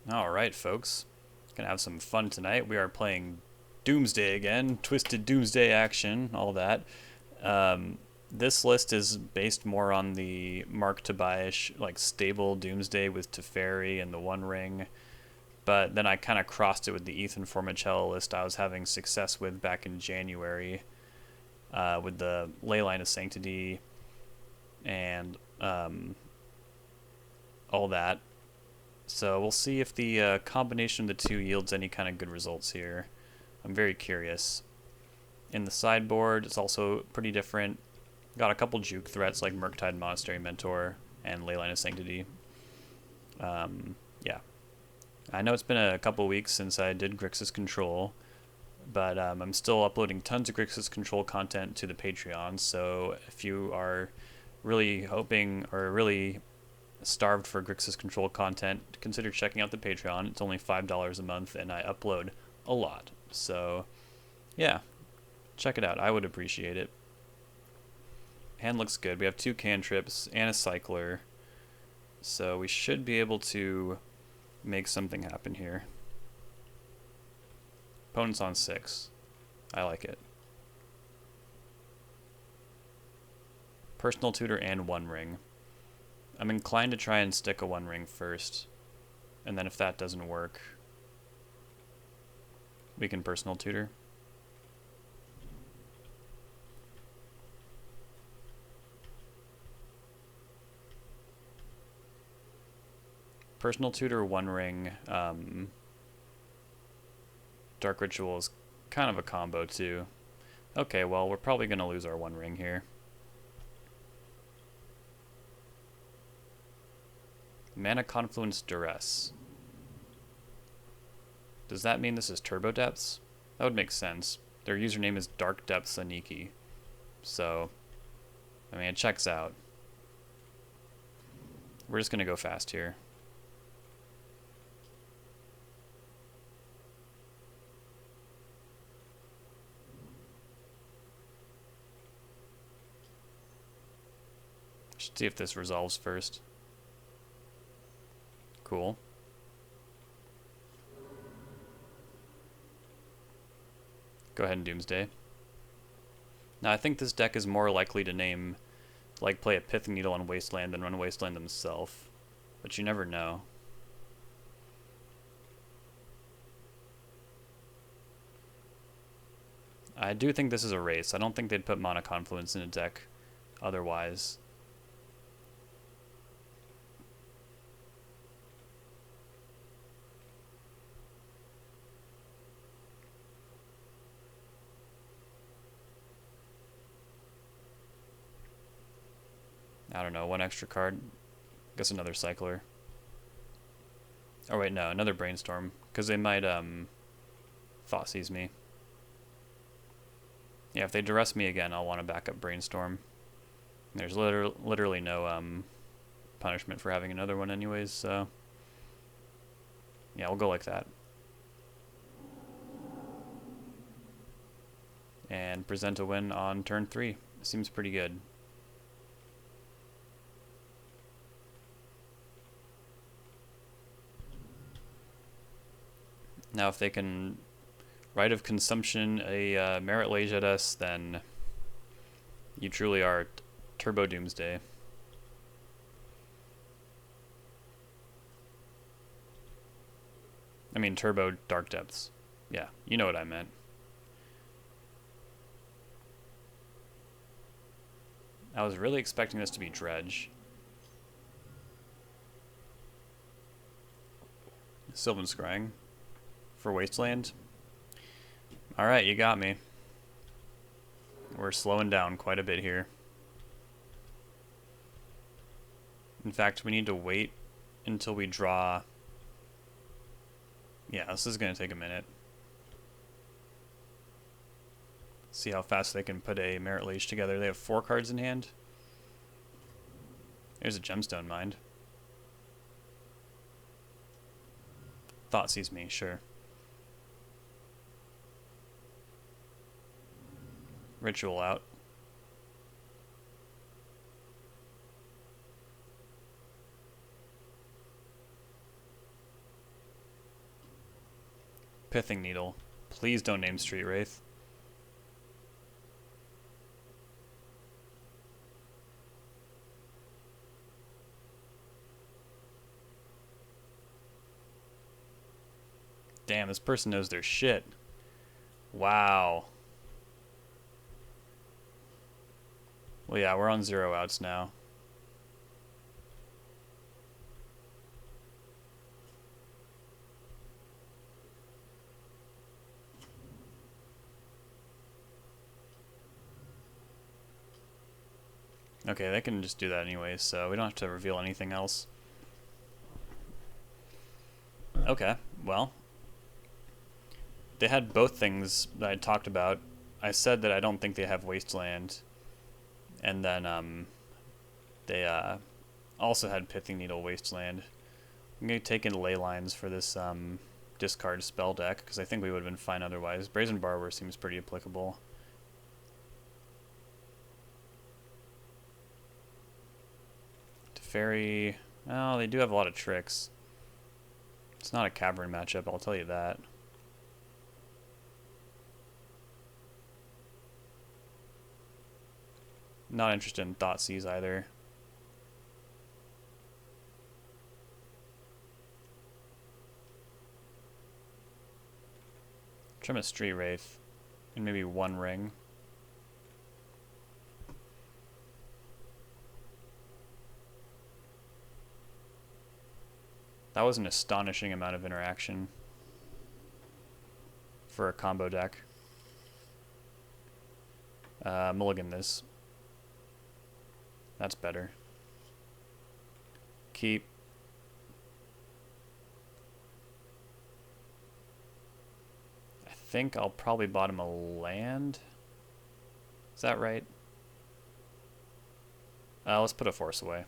Alright, folks. Gonna have some fun tonight. We are playing Doomsday again. Twisted Doomsday action, all that. This list is based more on the Marc Tobiasch, like, stable Doomsday with Teferi and the One Ring. But then I kind of crossed it with the Ethan Formichella list I was having success with back in January. With the Leyline of Sanctity and all that. So we'll see if the combination of the two yields any kind of good results here. I'm very curious. In the sideboard, it's also pretty different. Got a couple juke threats like Murktide Monastery Mentor and Leyline of Sanctity. Yeah. I know it's been a couple weeks since I did Grixis Control, but I'm still uploading tons of Grixis Control content to the Patreon, so if you are really hoping or really starved for Grixis Control content, consider checking out the Patreon. It's only $5 a month, and I upload a lot. So, yeah, check it out. I would appreciate it. Hand looks good. We have 2 cantrips and a cycler, so we should be able to make something happen here. Opponent's on 6. I like it. Personal tutor and One Ring. I'm inclined to try and stick a One Ring first, and then if that doesn't work, we can personal tutor. Personal tutor, One Ring, Dark Ritual is kind of a combo too. Okay, well, we're probably going to lose our One Ring here. Mana Confluence Duress. Does that mean this is Turbo Depths? That would make sense. Their username is Dark Depths Aniki. So, I mean, it checks out. We're just going to go fast here. Should see if this resolves first. Cool. Go ahead and Doomsday. Now I think this deck is more likely to play a Pith Needle on Wasteland than run Wasteland himself. But you never know. I do think this is a race. I don't think they'd put Mana Confluence in a deck otherwise. I don't know, 1 extra card. Guess another cycler. Oh wait, no, another brainstorm. Because they might Thoughtseize me. Yeah, if they duress me again, I'll want to back up brainstorm. There's literally no punishment for having another one anyways, so yeah, we'll go like that. And present a win on turn 3. Seems pretty good. Now, if they can Rite of Consumption a Merit Lage at us, then you truly are Turbo Doomsday. I mean, Turbo Dark Depths. Yeah, you know what I meant. I was really expecting this to be Dredge. Sylvan Scrying for Wasteland. Alright, you got me. We're slowing down quite a bit here. In fact, we need to wait until we draw. Yeah, this is going to take a minute. See how fast they can put a Merit Lage together. They have 4 cards in hand. There's a Gemstone Mind. Thoughtseize me, sure. Ritual out. Pithing Needle. Please don't name Street Wraith. Damn, this person knows their shit. Wow. Well, yeah, we're on 0 outs now. Okay, they can just do that anyways, so we don't have to reveal anything else. Okay, well. They had both things that I talked about. I said that I don't think they have Wasteland. And then they also had Pithing Needle Wasteland. I'm going to take in Ley Lines for this discard spell deck, because I think we would have been fine otherwise. Brazen Barber seems pretty applicable. Teferi, oh, they do have a lot of tricks. It's not a Cavern matchup, I'll tell you that. Not interested in Thoughtseize either. Trim a Street Wraith and maybe one ring. That was an astonishing amount of interaction for a combo deck. Mulligan this. That's better. Keep. I think I'll probably bottom a land. Is that right? Let's put a force away.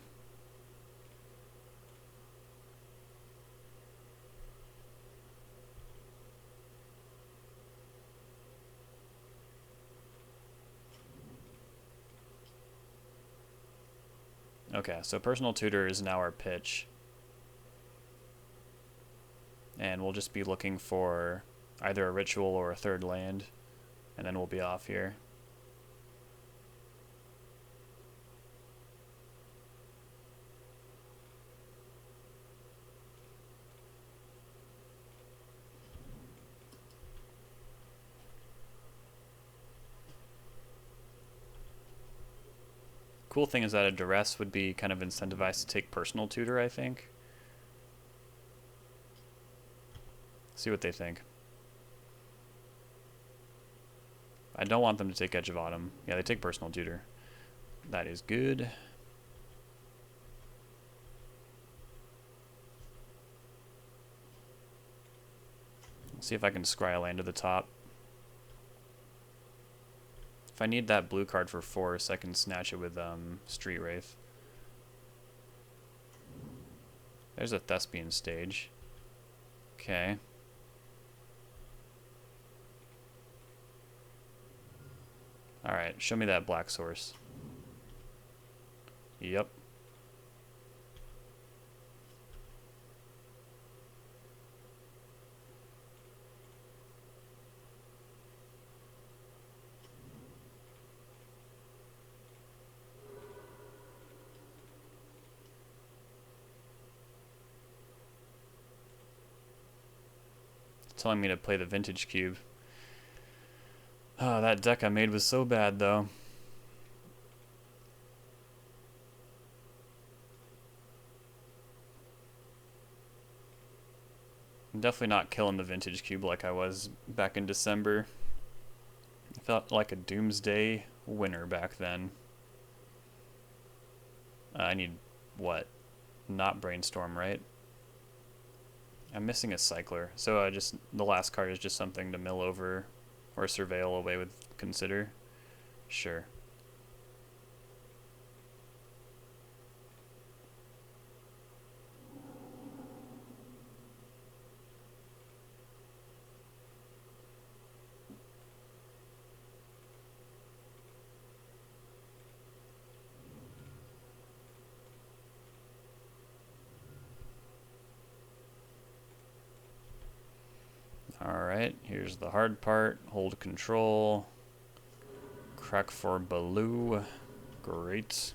Okay, so Personal Tutor is now our pitch. And we'll just be looking for either a ritual or a third land, and then we'll be off here. Cool thing is that a Duress would be kind of incentivized to take Personal Tutor, I think. See what they think. I don't want them to take Edge of Autumn. Yeah, they take Personal Tutor. That is good. Let's see if I can scry a land to the top. If I need that blue card for force, I can snatch it with Street Wraith. There's a Thespian Stage. Okay. Alright, show me that black source. Yep. Telling me to play the Vintage Cube. Oh, that deck I made was so bad, though. I'm definitely not killing the Vintage Cube like I was back in December. I felt like a Doomsday winner back then. I need, what? Not Brainstorm, right? I'm missing a Cycler, so the last card is just something to mill over or surveil away with Consider. Sure. Alright, here's the hard part. Hold control. Crack for Baloo. Great.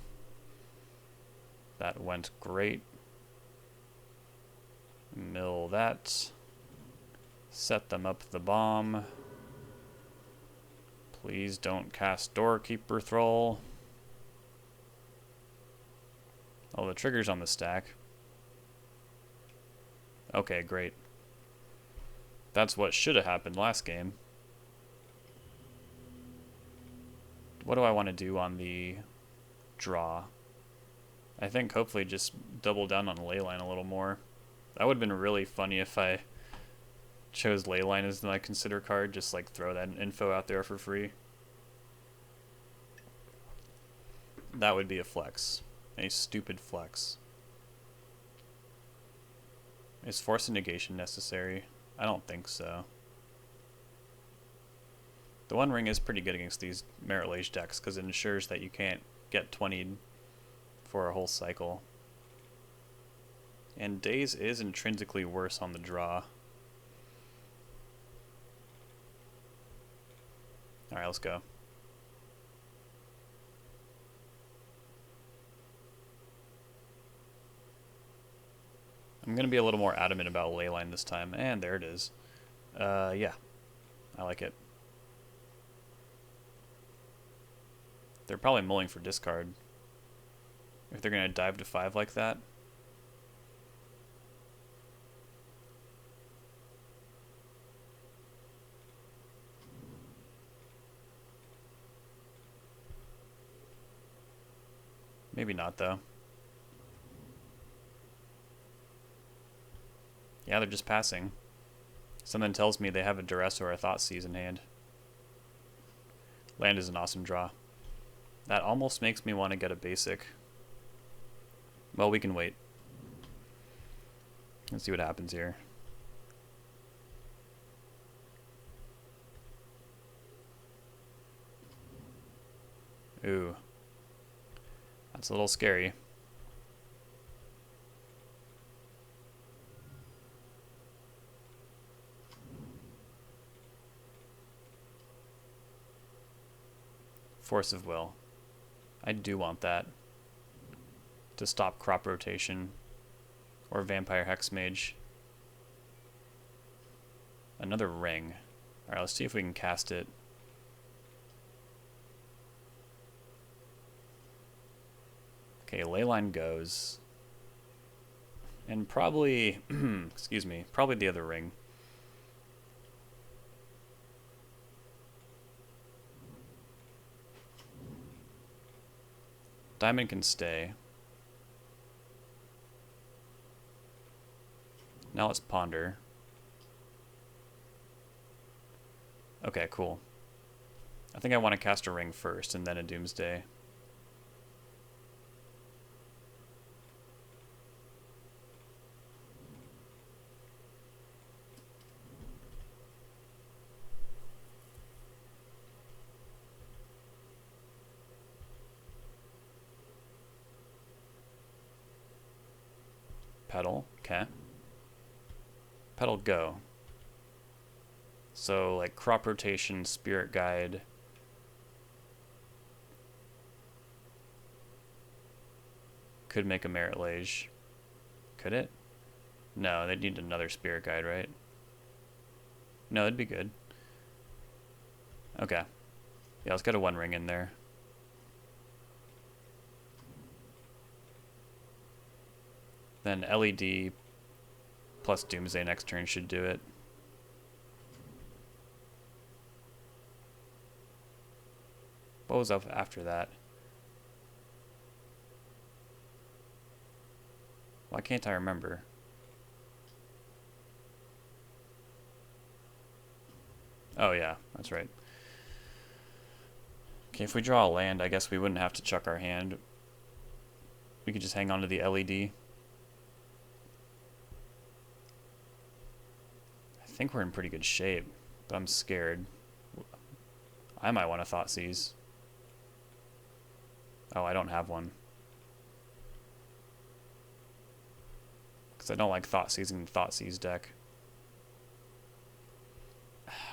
That went great. Mill that. Set them up the bomb. Please don't cast Doorkeeper Thrall. Oh, the trigger's on the stack. Okay, great. That's what should have happened last game. What do I want to do on the draw? I think hopefully just double down on Leyline a little more. That would have been really funny if I chose Leyline as my consider card, just like throw that info out there for free. That would be a flex. A stupid flex. Is Force of Negation necessary? I don't think so. The One Ring is pretty good against these Merit Lage decks because it ensures that you can't get 20'd for a whole cycle. And Daze is intrinsically worse on the draw. Alright, let's go. I'm going to be a little more adamant about Leyline this time. And there it is. Yeah. I like it. They're probably mulling for discard. If they're going to dive to 5 like that. Maybe not, though. Yeah, they're just passing. Something tells me they have a Duress or a Thoughtseize in hand. Land is an awesome draw. That almost makes me want to get a basic. Well, we can wait. Let's see what happens here. Ooh. That's a little scary. Force of Will. I do want that to stop crop rotation or Vampire Hexmage. Another ring. Alright, let's see if we can cast it. Okay, Leyline goes. And probably, excuse me, probably the other ring. Diamond can stay. Now let's ponder. Okay, cool. I think I want to cast a ring first and then a Doomsday. Pedal, okay. Pedal go. So like crop rotation, spirit guide. Could make a Merit Lage. Could it? No, they'd need another spirit guide, right? No, that'd be good. Okay. Yeah, let's get a One Ring in there. Then LED plus Doomsday next turn should do it. What was up after that? Why can't I remember? Oh yeah, that's right. Okay, if we draw a land, I guess we wouldn't have to chuck our hand. We could just hang on to the LED. I think we're in pretty good shape, but I'm scared. I might want a Thoughtseize. Oh, I don't have one. Because I don't like Thoughtseizing the Thoughtseize deck.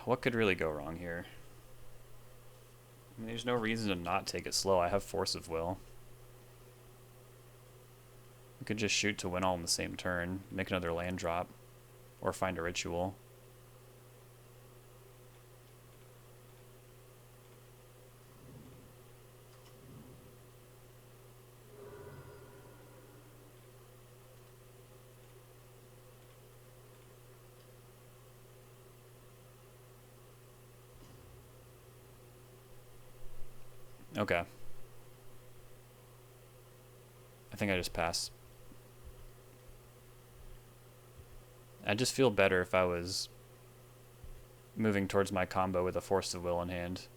what could really go wrong here? I mean, there's no reason to not take it slow. I have Force of Will. We could just shoot to win all in the same turn, make another land drop, or find a ritual. Okay. I think I just passed. I just feel better if I was moving towards my combo with a Force of Will in hand.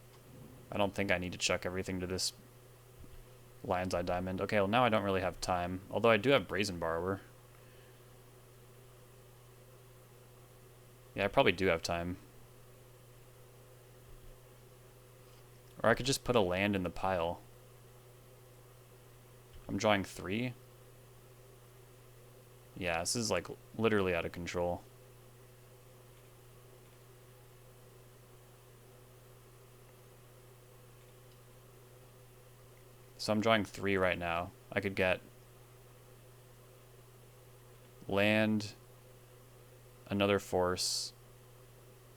I don't think I need to chuck everything to this Lion's Eye Diamond. Okay, well now I don't really have time. Although I do have Brazen Borrower. Yeah, I probably do have time. Or I could just put a land in the pile. I'm drawing 3. Yeah, this is like literally out of control. So I'm drawing 3 right now. I could get land, another force,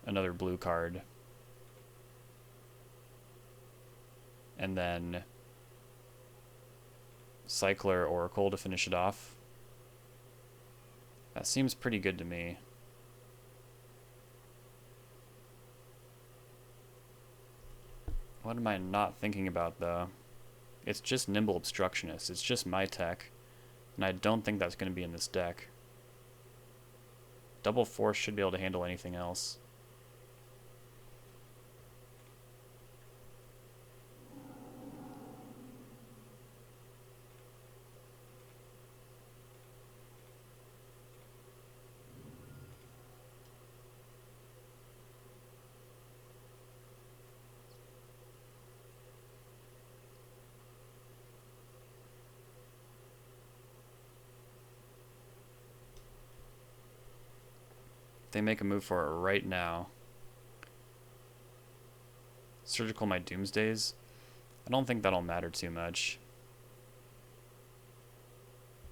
another blue card, and then Cycler Oracle to finish it off. That seems pretty good to me. What am I not thinking about though? It's just Nimble Obstructionist. It's just my tech, and I don't think that's going to be in this deck. Double Force should be able to handle anything else. They make a move for it right now. Surgical my Doomsdays. I don't think that'll matter too much.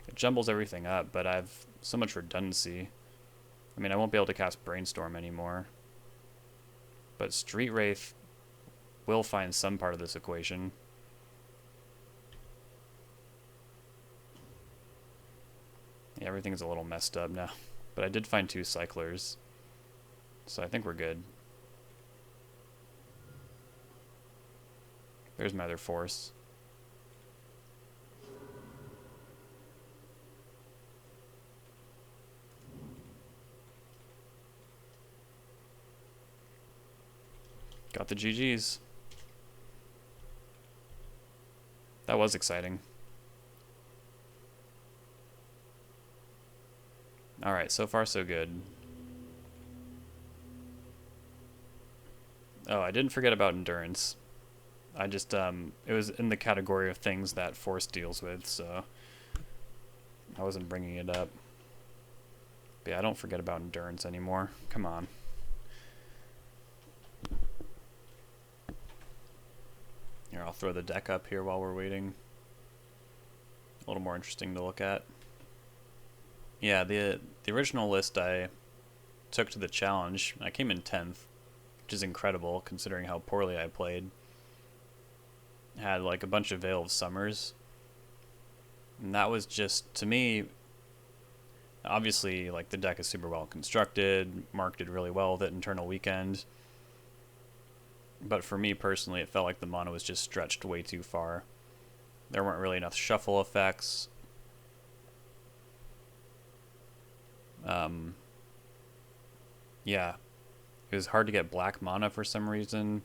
It jumbles everything up, but I have so much redundancy. I mean, I won't be able to cast Brainstorm anymore. But Street Wraith will find some part of this equation. Yeah, everything's a little messed up now. But I did find 2 cyclers, so I think we're good. There's my other force. Got the GGs. That was exciting. Alright, so far so good. Oh, I didn't forget about Endurance. I just, it was in the category of things that Force deals with, so I wasn't bringing it up. But yeah, I don't forget about Endurance anymore. Come on. Here, I'll throw the deck up here while we're waiting. A little more interesting to look at. Yeah, the original list I took to the challenge, I came in 10th, which is incredible considering how poorly I played. Had like a bunch of Veil of Summers, and that was just, to me, obviously like the deck is super well constructed. Marc did really well with it Internal Weekend, but for me personally it felt like the mono was just stretched way too far. There weren't really enough shuffle effects. Yeah, it was hard to get black mana for some reason,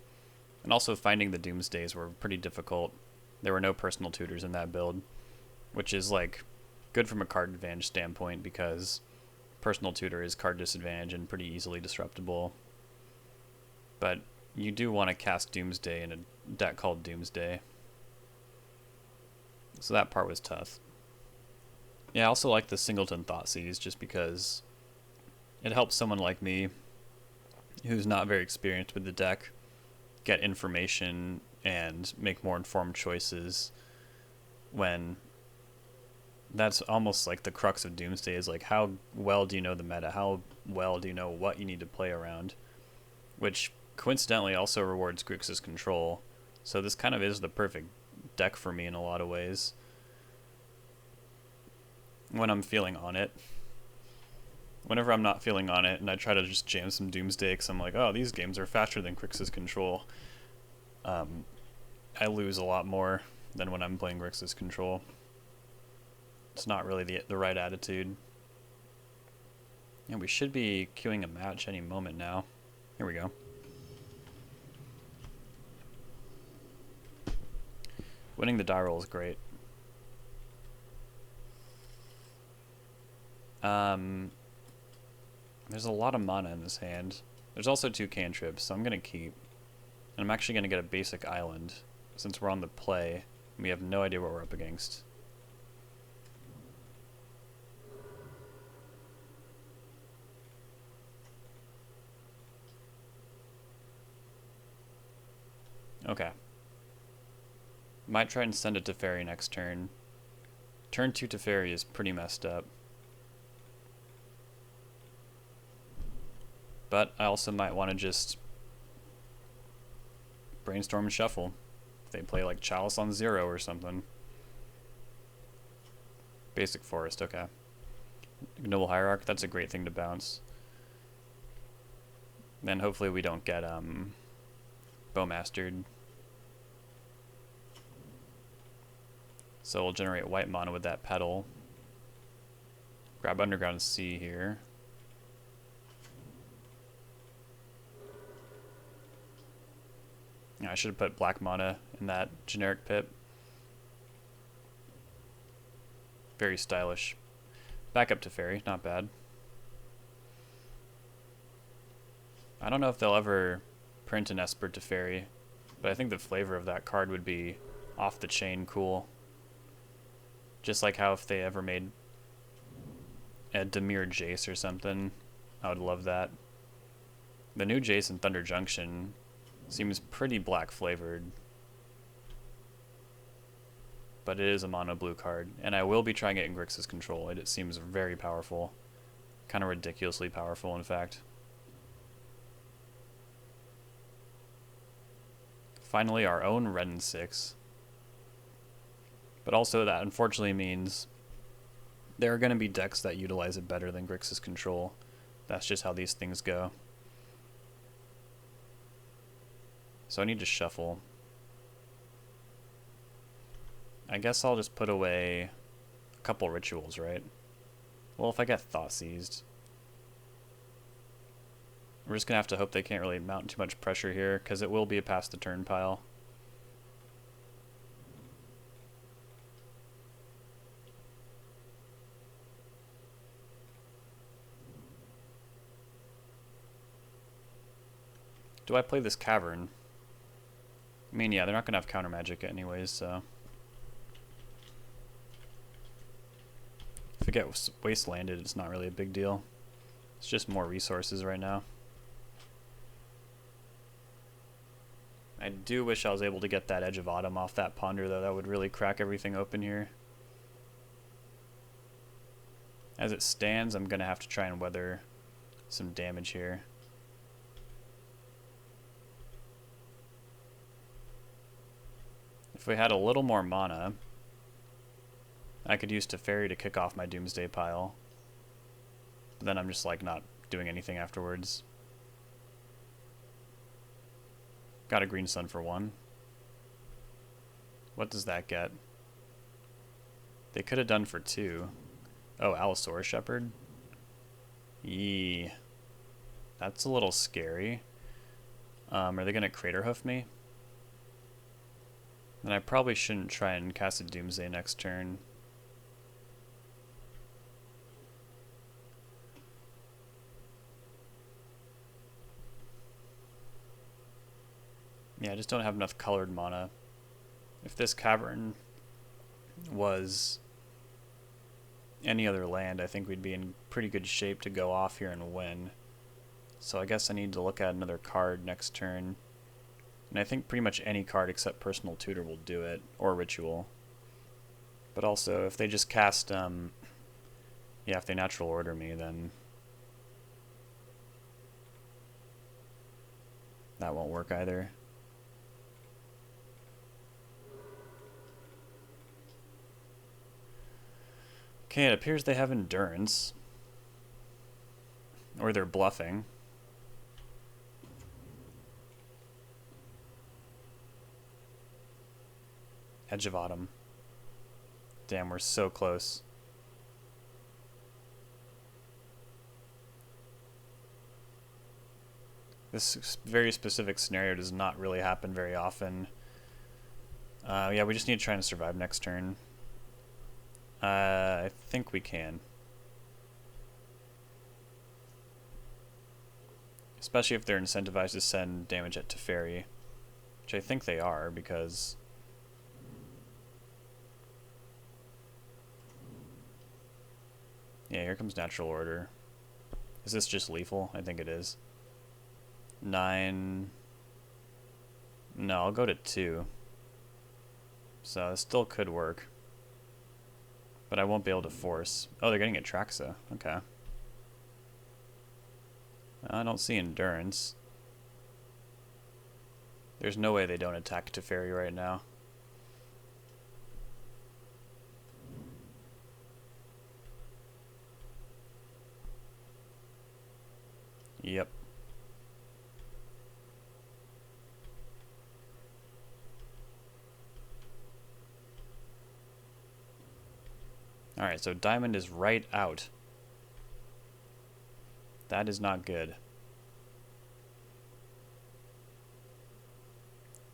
and also finding the Doomsdays were pretty difficult. There were no personal tutors in that build, which is like good from a card advantage standpoint because personal tutor is card disadvantage and pretty easily disruptible. But you do want to cast Doomsday in a deck called Doomsday, so that part was tough. Yeah, I also like the Singleton Thoughtseize just because it helps someone like me who's not very experienced with the deck get information and make more informed choices, when that's almost like the crux of Doomsday, is like, how well do you know the meta? How well do you know what you need to play around? Which coincidentally also rewards Grixis control. So this kind of is the perfect deck for me in a lot of ways when I'm feeling on it. Whenever I'm not feeling on it and I try to just jam some Doomsday because I'm like, oh, these games are faster than Grixis control, I lose a lot more than when I'm playing Grixis control. It's not really the right attitude. And we should be queuing a match any moment now. Here we go. Winning the die roll is great. There's a lot of mana in this hand. There's also 2 cantrips, so I'm going to keep. And I'm actually going to get a basic island, since we're on the play, and we have no idea what we're up against. Okay. Might try and send a Teferi next turn. Turn 2 Teferi is pretty messed up. But I also might want to just brainstorm and shuffle. They play like Chalice on 0 or something. Basic Forest, okay. Noble Hierarch, that's a great thing to bounce. Then hopefully we don't get Bowmastered. So we'll generate white mana with that Petal. Grab Underground Sea here. Yeah, I should have put black mana in that generic pip. Very stylish. Back up to Teferi, not bad. I don't know if they'll ever print an Esper Teferi, but I think the flavor of that card would be off the chain cool. Just like how if they ever made a Dimir Jace or something, I would love that. The new Jace in Thunder Junction seems pretty black flavored, but it is a mono blue card, and I will be trying it in Grixis control. It seems very powerful, kind of ridiculously powerful, in fact. Finally, our own red and 6, but also that unfortunately means there are going to be decks that utilize it better than Grixis control. That's just how these things go. So I need to shuffle. I guess I'll just put away a couple rituals, right? Well, if I get Thought Seized, we're just going to have to hope they can't really mount too much pressure here, because it will be a past the turn pile. Do I play this Cavern? I mean, yeah, they're not going to have counter magic anyways, so. If I get wastelanded, it's not really a big deal. It's just more resources right now. I do wish I was able to get that Edge of Autumn off that Ponder, though. That would really crack everything open here. As it stands, I'm going to have to try and weather some damage here. If we had a little more mana, I could use Teferi to kick off my Doomsday pile. But then I'm just like not doing anything afterwards. Got a Green Sun for 1. What does that get? They could have done for 2. Oh, Allosaurus Shepherd? Yee. That's a little scary. Are they going to Crater Hoof me? Then I probably shouldn't try and cast a Doomsday next turn. Yeah, I just don't have enough colored mana. If this Cavern was any other land, I think we'd be in pretty good shape to go off here and win. so I guess I need to look at another card next turn. And I think pretty much any card except Personal Tutor will do it, or Ritual. But also, if they just cast, yeah, if they Natural Order me, then that won't work either. Okay, it appears they have Endurance. Or they're bluffing. Edge of Autumn. Damn, we're so close. This very specific scenario does not really happen very often. Yeah, we just need to try and survive next turn. I think we can. Especially if they're incentivized to send damage at Teferi. Which I think they are, because... yeah, here comes Natural Order. Is this just lethal? I think it is. 9... no, I'll go to 2. So this still could work. But I won't be able to force. Oh, they're getting Atraxa. Okay. I don't see Endurance. There's no way they don't attack Teferi right now. Yep. Alright, so Diamond is right out. That is not good.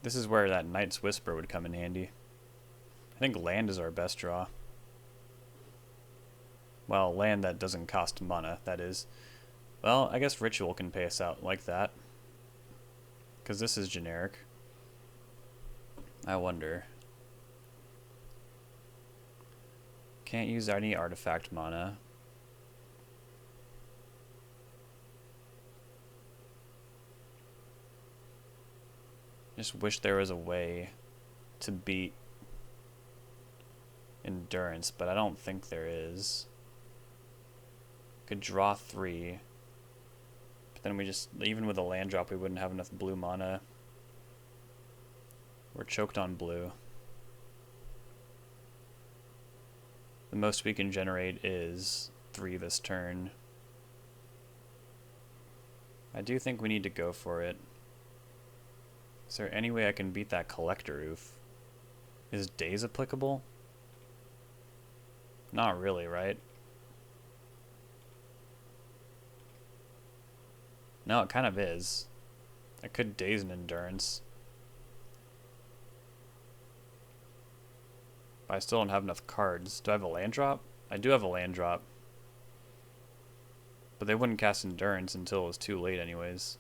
This is where that Knight's Whisper would come in handy. I think land is our best draw. Well, land that doesn't cost mana, that is. Well, I guess Ritual can pay us out like that. Because this is generic. I wonder. Can't use any artifact mana. Just wish there was a way to beat Endurance, but I don't think there is. Could draw 3. But then we just, even with a land drop, we wouldn't have enough blue mana. We're choked on blue. The most we can generate is 3 this turn. I do think we need to go for it. Is there any way I can beat that Collector Oof? Is Daze applicable? Not really, right? No, it kind of is. I could Daze an Endurance. But I still don't have enough cards. Do I have a land drop? I do have a land drop. But they wouldn't cast Endurance until it was too late anyways.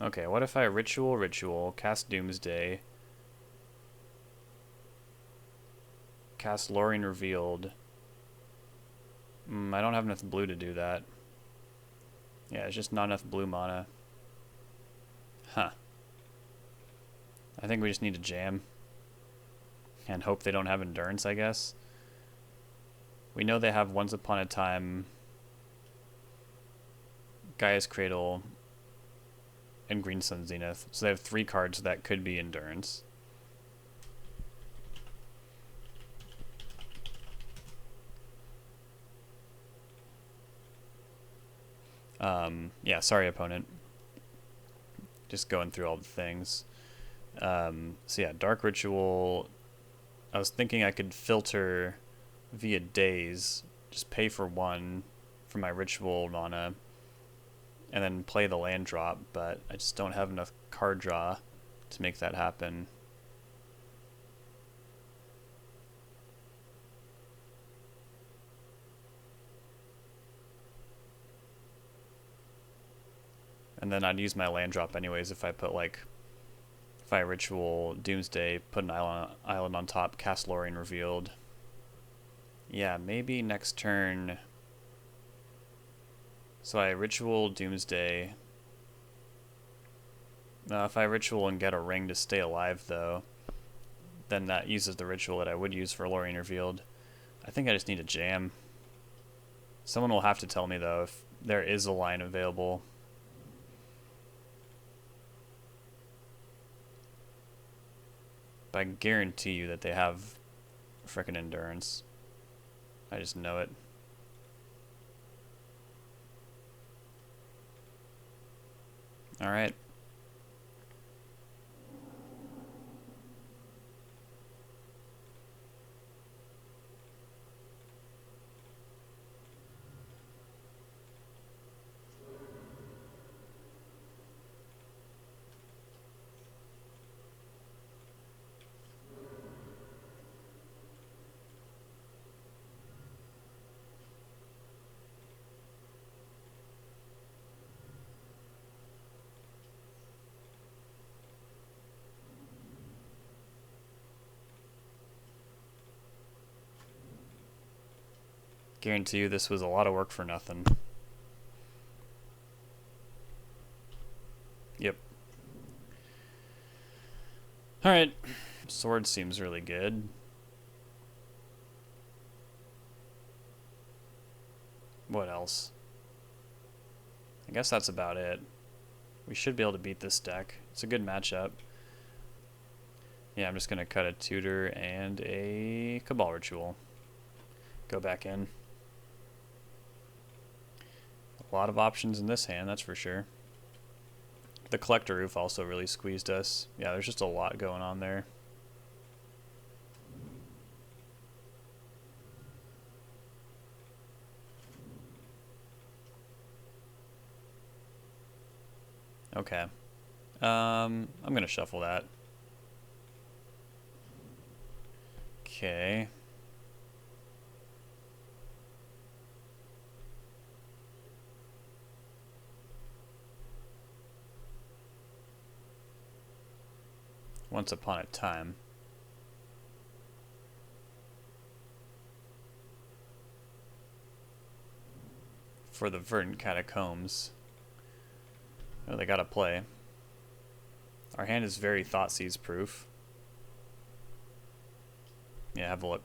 Okay, what if I Ritual, cast Doomsday, cast Lorien Revealed. I don't have enough blue to do that. Yeah, it's just not enough blue mana. Huh. I think we just need to jam. And hope they don't have Endurance, I guess. We know they have Once Upon a Time, Gaia's Cradle, and Green Sun Zenith. So they have 3 cards that could be Endurance. Yeah, sorry opponent. Just going through all the things. So yeah, Dark Ritual. I was thinking I could filter via Daze. Just pay for 1 for my Ritual mana. And then play the land drop, but I just don't have enough card draw to make that happen. And then I'd use my land drop anyways if I put like If I ritual Doomsday, put an island on top, cast Lorien Revealed. Yeah, maybe next turn. So I ritual Doomsday. If I ritual and get a ring to stay alive, though, then that uses the ritual that I would use for Lorien Revealed. I think I just need a jam. Someone will have to tell me, though, if there is a line available. But I guarantee you that they have frickin' endurance. I just know it. Alright. Guarantee you this was a lot of work for nothing. Yep. Alright. Sword seems really good. What else? I guess that's about it. We should be able to beat this deck. It's a good matchup. Yeah, I'm just going to cut a Tutor and a Cabal Ritual. Go back in. A lot of options in this hand, that's for sure. The Collector Roof also really squeezed us. Yeah, there's just a lot going on there. Okay. I'm going to shuffle that. Okay. Once upon a time. For the Verdant Catacombs. Oh, they gotta play. Our hand is very Thoughtseize proof. Yeah, have a look.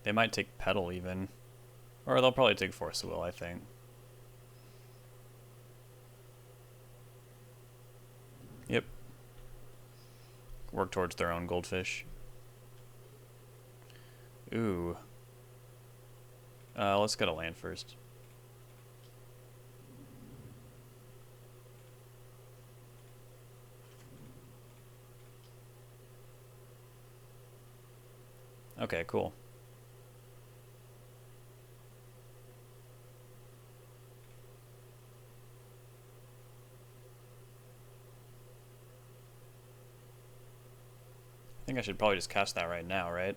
They might take Petal even. Or they'll probably take Force of Will, I think. Yep. Work towards their own goldfish. Ooh. Let's get a land first. Okay, cool. I think I should probably just cast that right now, right?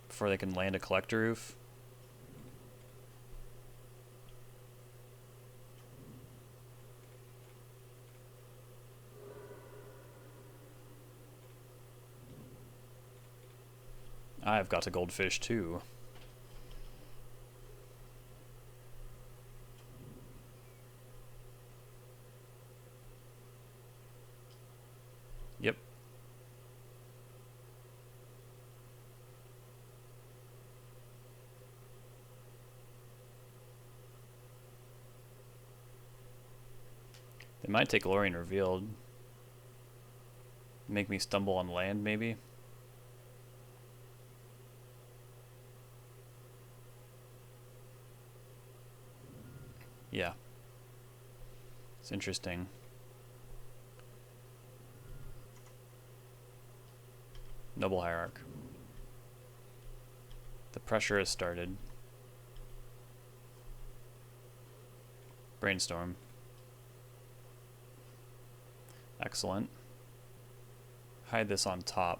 Before they can land a Collector Roof. I've got a goldfish too. Yep. They might take Lorien Revealed. Make me stumble on land, maybe? Yeah. It's interesting. Noble Hierarch. The pressure has started. Brainstorm. Excellent. Hide this on top.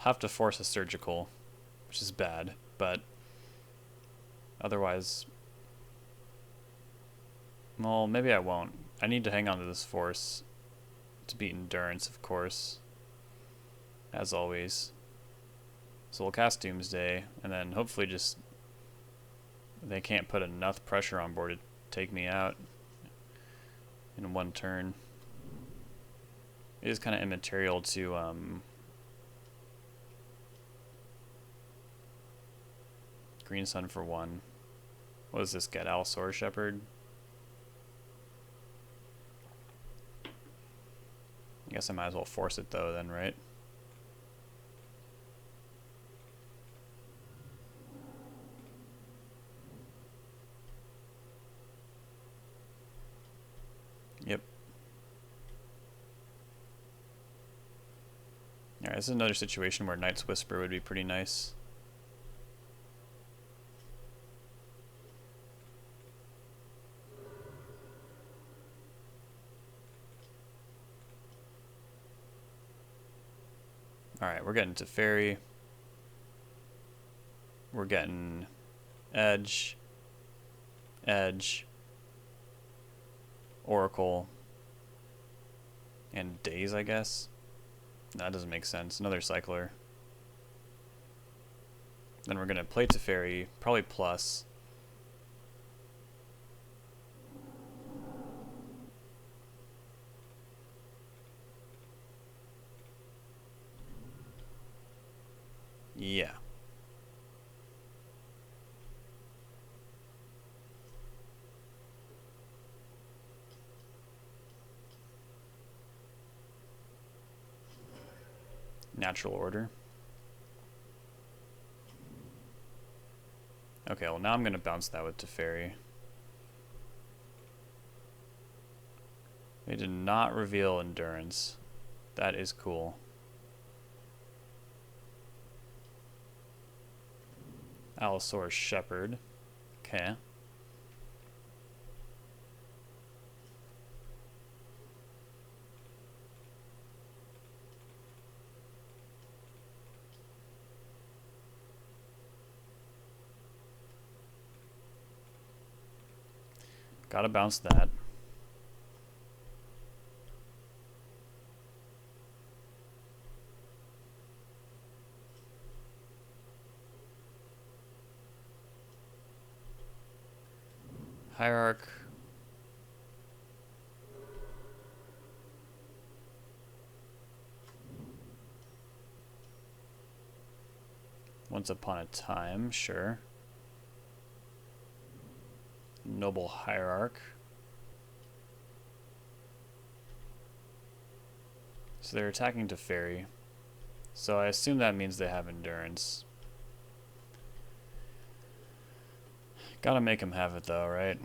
have to force a surgical, which is bad, but otherwise, well, maybe I won't. I need to hang on to this force to beat endurance, of course, as always. So we'll cast Doomsday, and then hopefully just they can't put enough pressure on board to take me out in one turn. It is kind of immaterial to Green Sun for 1. What does this get? Allosaurus Shepherd? I guess I might as well force it though then, right? Yep. Alright, this is another situation where Knight's Whisper would be pretty nice. Alright, we're getting Teferi. We're getting Edge, Oracle, and Daze, I guess. No, that doesn't make sense. Another Cycler. Then we're going to play Teferi, probably plus. Yeah. Natural order. Okay, well now I'm going to bounce that with Teferi. They did not reveal endurance. That is cool. Allosaurus Shepherd. Okay. Gotta bounce that. Hierarch. Once upon a time, sure. Noble Hierarch. So they're attacking Teferi. So I assume that means they have endurance. Gotta make him have it though, right?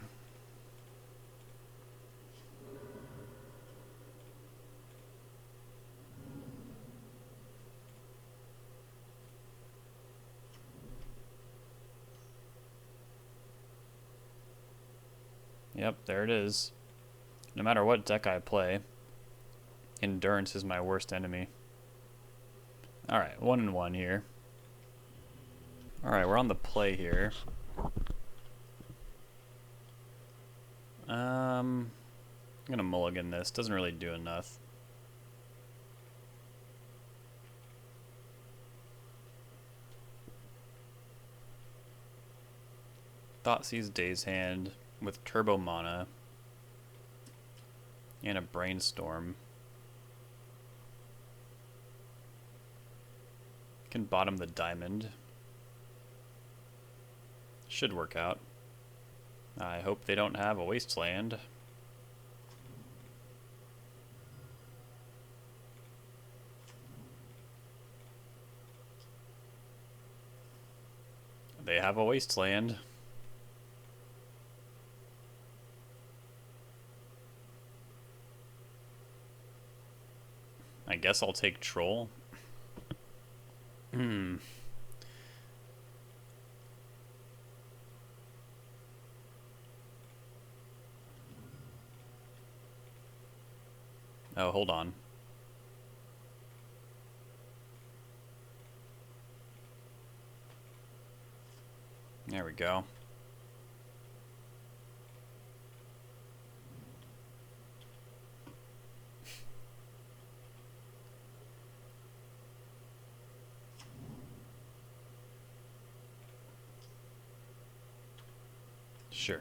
Yep, there it is. No matter what deck I play, endurance is my worst enemy. Alright, 1-1 here. Alright, we're on the play here. I'm gonna mulligan this. Doesn't really do enough. Thoughtseize Daze Hand with Turbo Mana and a Brainstorm. Can bottom the diamond. Should work out. I hope they don't have a Wasteland. They have a Wasteland. I guess I'll take Troll. Oh, hold on. There we go. Sure.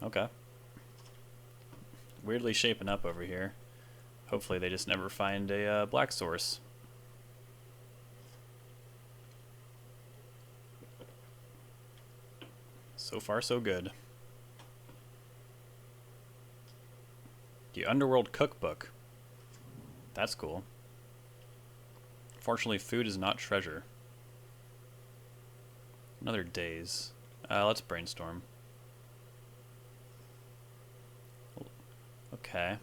Okay. Weirdly shaping up over here. Hopefully they just never find a black source. So far, so good. The Underworld Cookbook. That's cool. Fortunately, food is not treasure. Another daze. Let's brainstorm. Okay.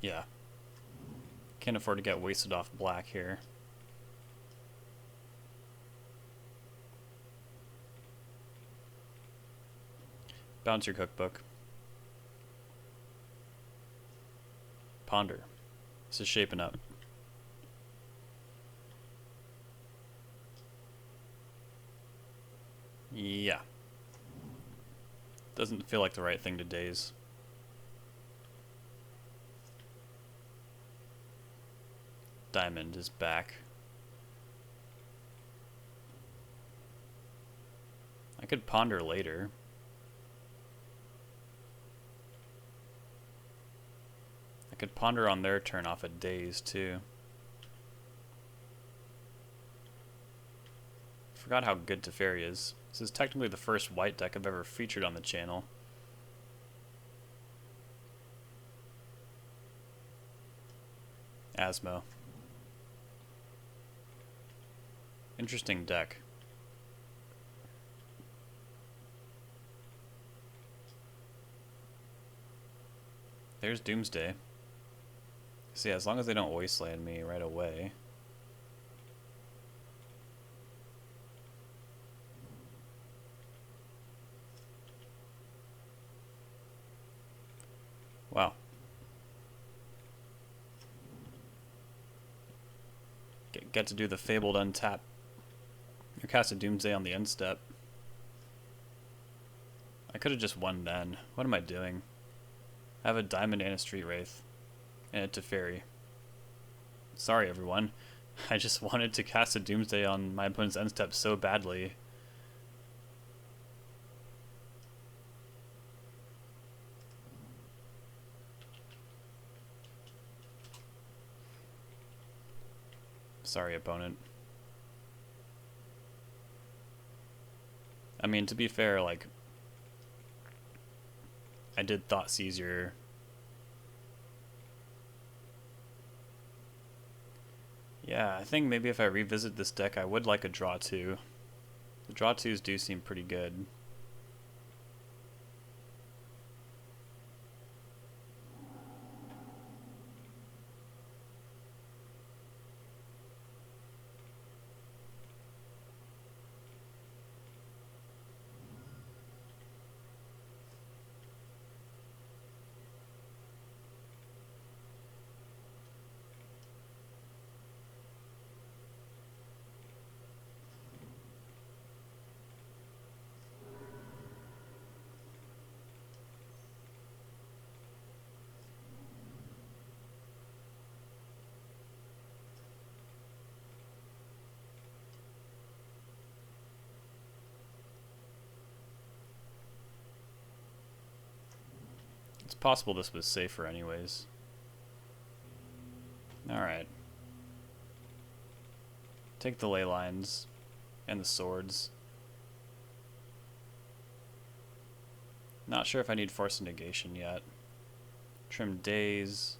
Yeah. Can't afford to get wasted off black here. Bounce your cookbook. Ponder. This is shaping up. Yeah. Doesn't feel like the right thing to daze. Diamond is back. I could ponder later. I could ponder on their turn off a daze too. Forgot how good Teferi is. This is technically the first white deck I've ever featured on the channel. Asmo. Interesting deck. There's Doomsday. See, as long as they don't wasteland me right away. Wow. Get to do the fabled untap. You cast a Doomsday on the end step. I could have just won then. What am I doing? I have a diamond and a street wraith. And a Teferi. Sorry everyone. I just wanted to cast a Doomsday on my opponent's end step so badly. Sorry opponent. I mean, to be fair, like, I did Thoughtseize your... Yeah, I think maybe if I revisit this deck, I would like a draw 2. The draw 2s do seem pretty good. It's possible this was safer anyways. Alright. Take the ley lines and the swords. Not sure if I need Force of Negation yet. Trim Days.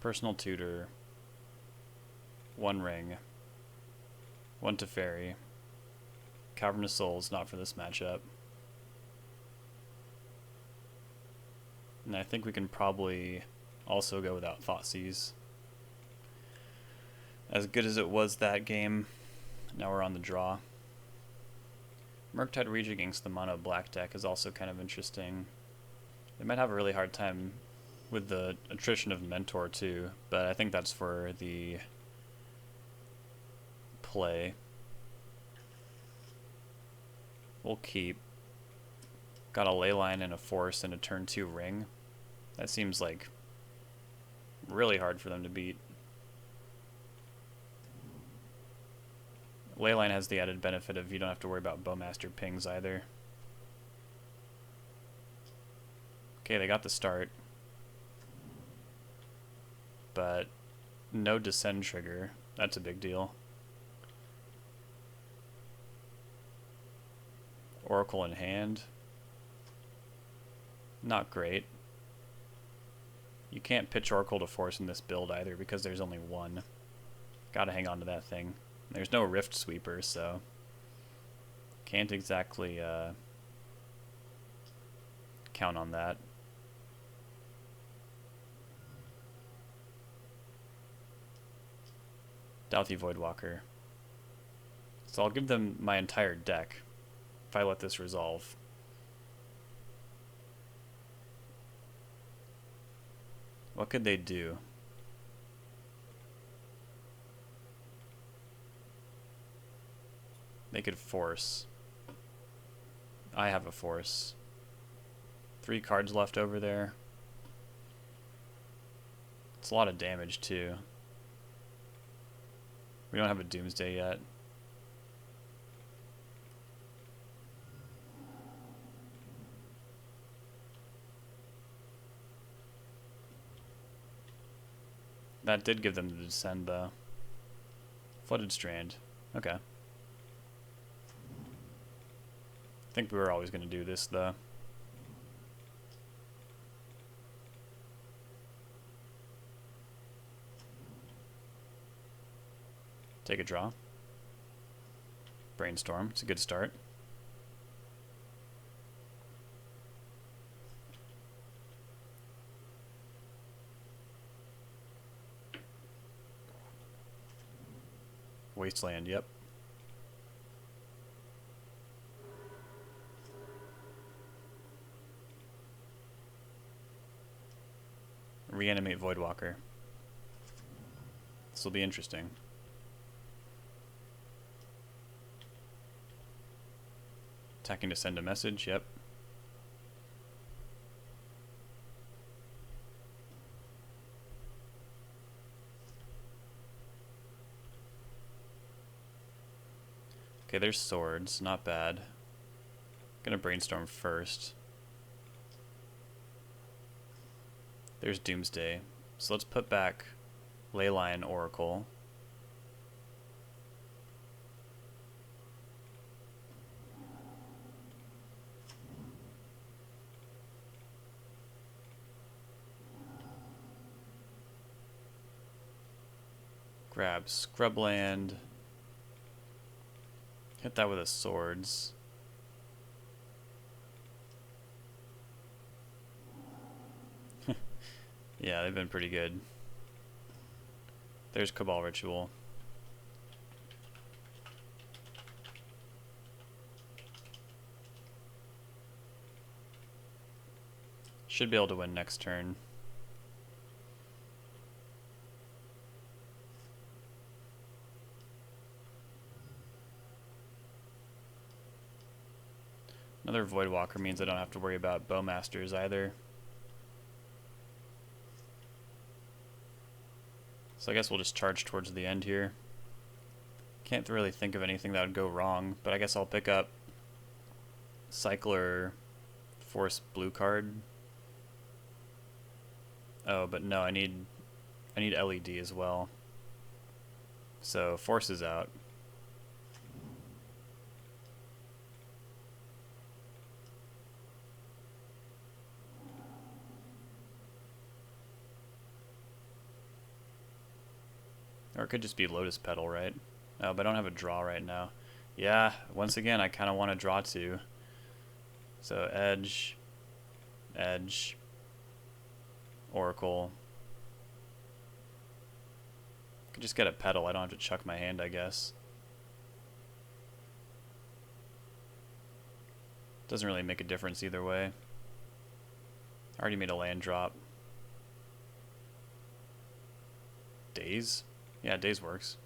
Personal tutor. 1 ring. 1 Teferi. Cavernous Souls, not for this matchup. And I think we can probably also go without Thoughtseize. As good as it was that game, now we're on the draw. Murktide Reach against the mono black deck is also kind of interesting. They might have a really hard time with the attrition of Mentor too, but I think that's for the play. We'll keep. Got a Leyline and a Force and a turn 2 ring. That seems like really hard for them to beat. Leyline has the added benefit of you don't have to worry about Bowmaster pings either. Okay, they got the start. But no Descend trigger. That's a big deal. Oracle in hand. Not great. You can't pitch Oracle to Force in this build either because there's only one. Gotta hang on to that thing. There's no Rift Sweeper, so can't exactly count on that. Douthie Voidwalker. So I'll give them my entire deck if I let this resolve. What could they do? They could Force. I have a Force. 3 cards left over there. It's a lot of damage too. We don't have a Doomsday yet. That did give them the Descend though. Flooded Strand. Okay. I think we were always going to do this though. Take a draw. Brainstorm. It's a good start. Wasteland, yep. Reanimate Voidwalker. This will be interesting. Attacking to send a message, yep. Okay, there's swords, not bad. Gonna brainstorm first. There's Doomsday. So let's put back Leyline Oracle. Grab Scrubland. Hit that with a swords. Yeah, they've been pretty good. There's Cabal Ritual. Should be able to win next turn. Another Voidwalker means I don't have to worry about Bowmasters either. So I guess we'll just charge towards the end here. Can't really think of anything that would go wrong, but I guess I'll pick up Cycler Force blue card. Oh, but no, I need LED as well. So Force is out. Or it could just be Lotus Petal, right? Oh, but I don't have a draw right now. Yeah, once again, I kind of want to draw two. So edge, edge, Oracle. Could just get a petal. I don't have to chuck my hand, I guess. Doesn't really make a difference either way. I already made a land drop. Daze? Yeah, Daze works.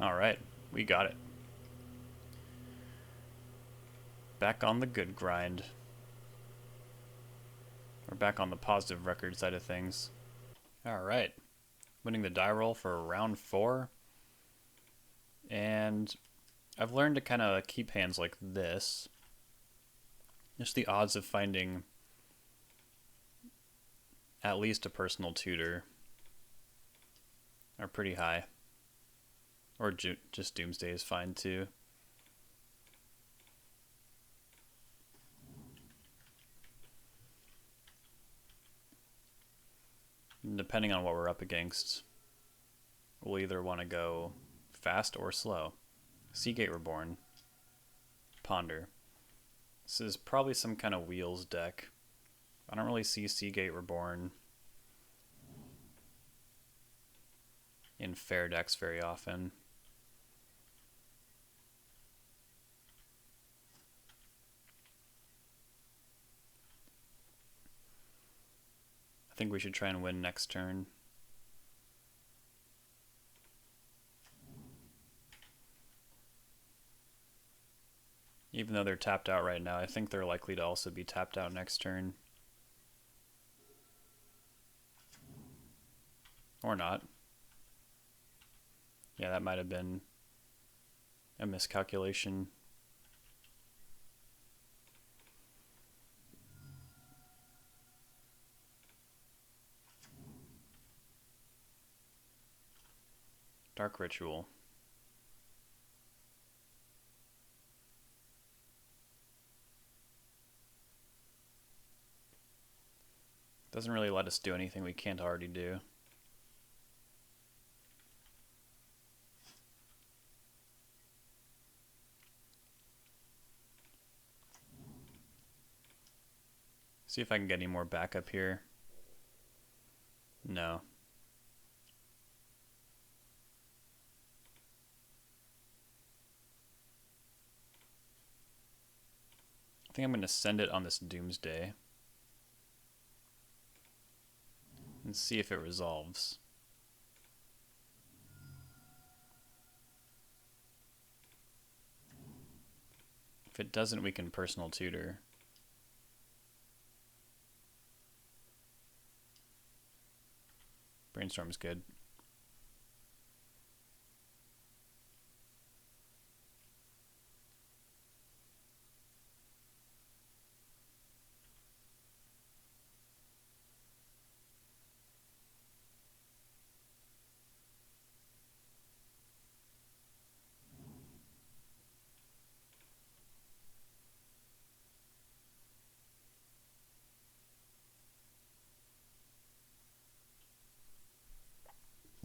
Alright, we got it. Back on the good grind. We're back on the positive record side of things. Alright, winning the die roll for round 4. And I've learned to kind of keep hands like this. Just the odds of finding at least a personal tutor are pretty high. Or just Doomsday is fine too. Depending on what we're up against, we'll either want to go fast or slow. Seagate Reborn. Ponder. This is probably some kind of wheels deck. I don't really see Seagate Reborn in fair decks very often. I think we should try and win next turn. Even though they're tapped out right now, I think they're likely to also be tapped out next turn. Or not. Yeah, that might have been a miscalculation. Dark Ritual. Doesn't really let us do anything we can't already do. See if I can get any more backup here. No. I think I'm going to send it on this Doomsday and see if it resolves. If it doesn't, we can personal tutor. Brainstorm's good.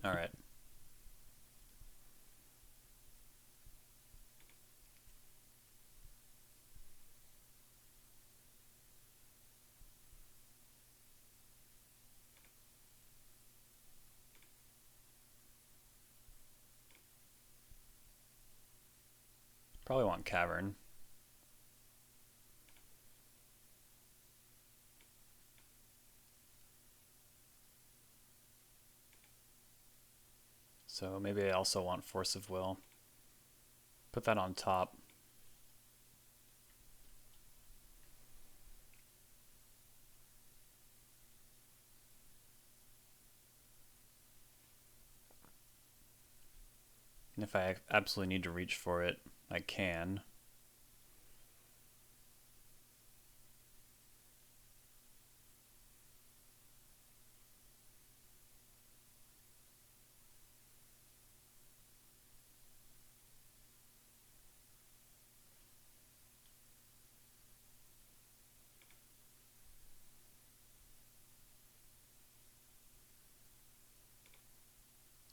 All right. Probably want Cavern. So maybe I also want Force of Will. Put that on top. And if I absolutely need to reach for it, I can.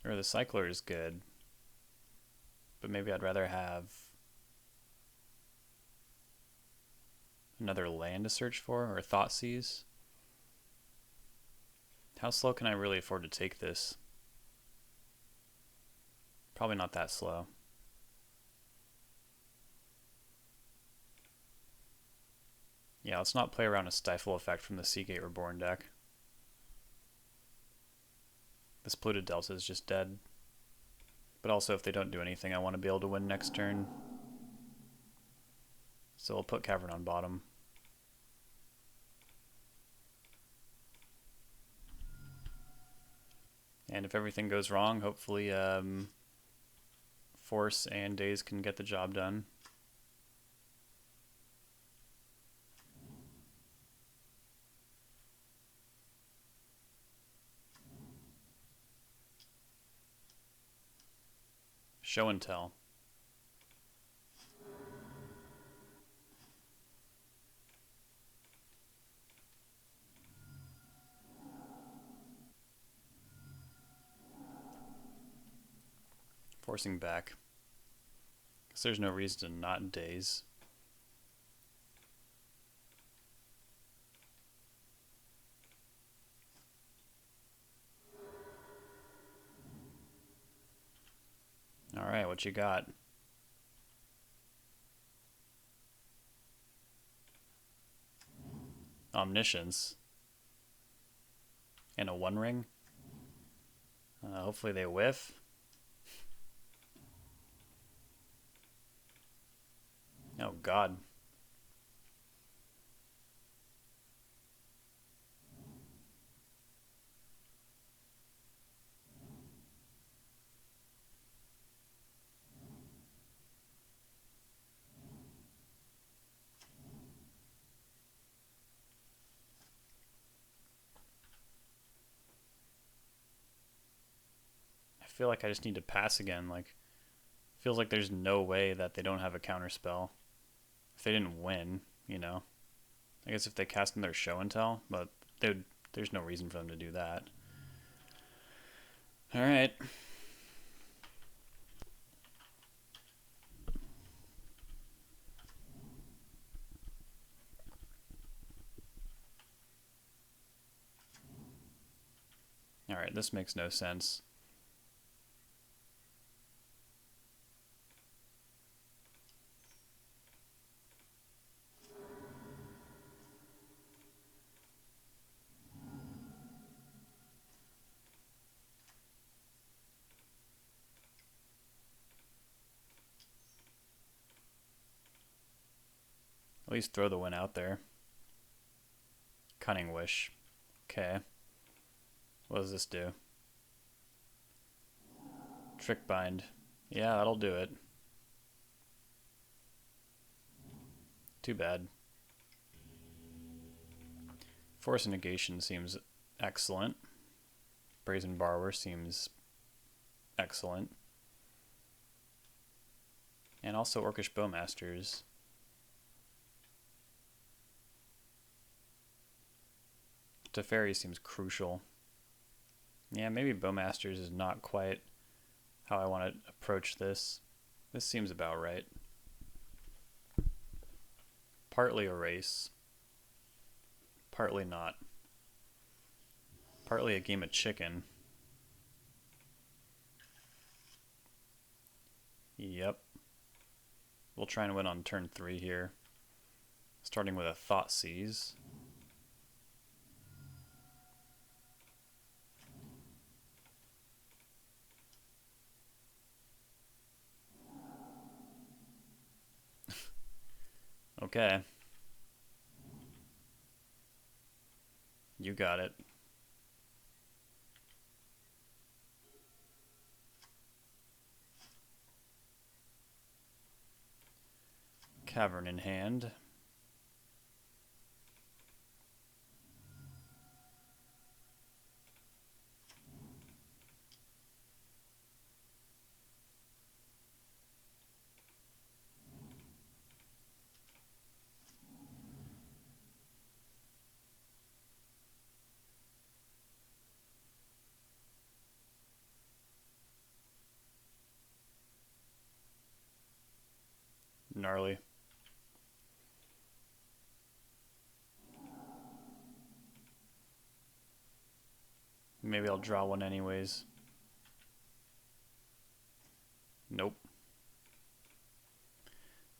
Or the cycler is good, but maybe I'd rather have another land to search for, or Thoughtseize. How slow can I really afford to take this? Probably not that slow. Yeah, let's not play around a Stifle effect from the Seagate Reborn deck. This Polluted Delta is just dead. But also, if they don't do anything, I want to be able to win next turn. So I'll put Cavern on bottom. And if everything goes wrong, hopefully Force and Daze can get the job done. Show and tell. Forcing back. Because there's no reason to not Daze. Alright, what you got? Omniscience. And a One Ring. Hopefully they whiff. Oh god. I feel like I just need to pass again. Like, feels like there's no way that they don't have a counter spell. If they didn't win, you know. I guess if they cast in their show and tell, but there's no reason for them to do that. Alright. Alright, this makes no sense. At least throw the win out there. Cunning Wish. Okay. What does this do? Trick Bind. Yeah, that'll do it. Too bad. Force Negation seems excellent. Brazen Borrower seems excellent. And also Orcish Bowmasters. Teferi seems crucial. Yeah, maybe Bowmasters is not quite how I want to approach this. This seems about right. Partly Erase. Partly not. Partly a game of chicken. Yep. We'll try and win on turn 3 here. Starting with a Thoughtseize. Okay. You got it. Cavern in hand. Gnarly. Maybe I'll draw one anyways. Nope.